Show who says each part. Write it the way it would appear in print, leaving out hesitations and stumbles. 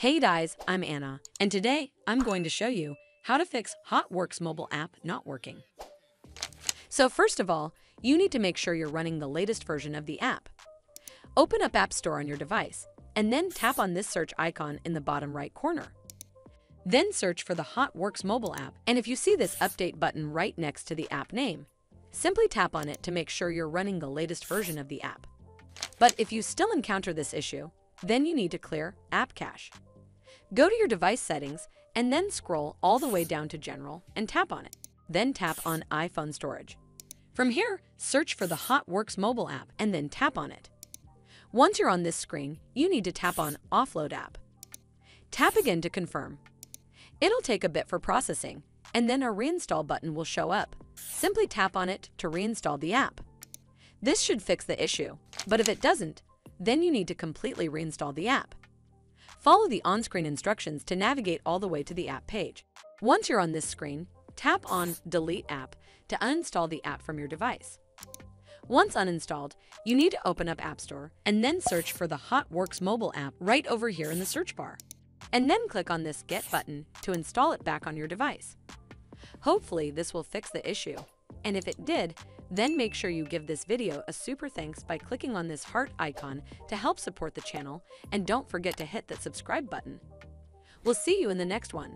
Speaker 1: Hey guys, I'm Anna, and today I'm going to show you how to fix HOTWORX mobile app not working. So first of all, you need to make sure you're running the latest version of the app. Open up App Store on your device, and then tap on this search icon in the bottom right corner. Then search for the HOTWORX mobile app, and if you see this update button right next to the app name, simply tap on it to make sure you're running the latest version of the app. But if you still encounter this issue, then you need to clear App Cache. Go to your device settings and then scroll all the way down to General and tap on it. Then tap on iPhone Storage. From here, search for the HOTWORX mobile app and then tap on it. Once you're on this screen, you need to tap on Offload App. Tap again to confirm. It'll take a bit for processing, and then a Reinstall button will show up. Simply tap on it to reinstall the app. This should fix the issue, but if it doesn't, then you need to completely reinstall the app. Follow the on-screen instructions to navigate all the way to the app page. Once you're on this screen, tap on Delete App to uninstall the app from your device. Once uninstalled, you need to open up App Store and then search for the HOTWORX mobile app right over here in the search bar. And then click on this Get button to install it back on your device. Hopefully this will fix the issue, and if it did, then make sure you give this video a super thanks by clicking on this heart icon to help support the channel, and don't forget to hit that subscribe button. We'll see you in the next one.